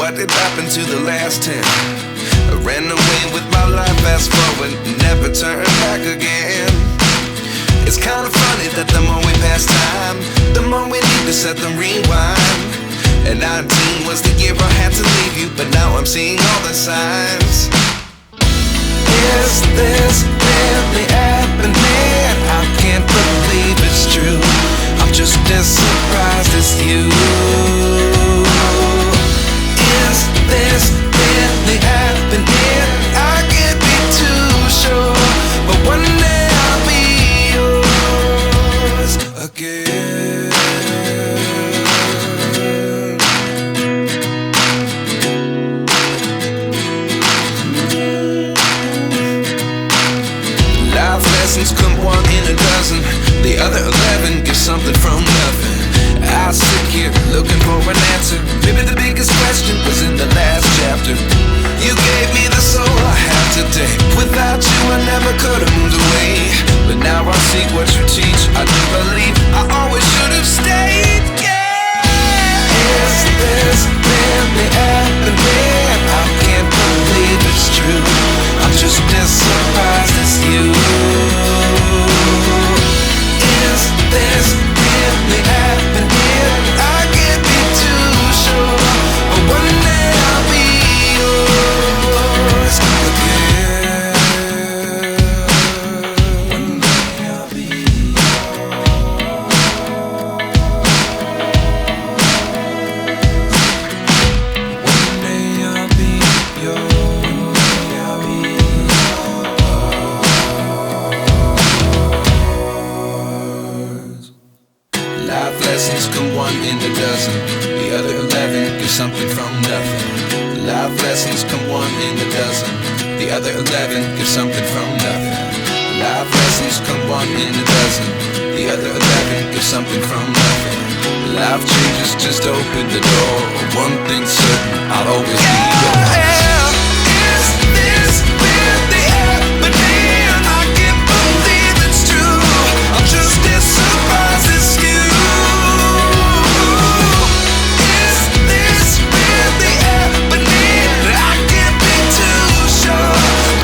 what did happen to the last 10? I ran away with my life, fast forward, never turn back again. It's kind of funny that the more we pass time, the more we need to set them rewind. And 19 was the year I had to leave you, but now I'm seeing all the signs. Is this really happening? I can't believe it's true. I'm just as surprised as you. Is this really happening? I can't be too sure, but one day I'll be yours again. Life lessons come one in a dozen. The other 11 get something from nothing. I sit here looking for an answer. Maybe the biggest question was in the last chapter. You gave me the soul I have today. Without you I never could have moved away. But now I see what you teach. I do believe I always should have stayed. Yeah. Is this really happening? I can't believe it's true. I'm just as surprised as you. Is this really happening? I can't be too sure, but one day I'll be yours again. One day I'll be yours. One day I'll be yours. One day I'll be yours. Life lessons come one in a dozen. The other 11 give something from nothing. Life lessons come one in a dozen. The other 11 give something from nothing. Life lessons come one in a dozen. The other 11 give something from nothing. Life changes just open the door. One thing's certain, I'll always be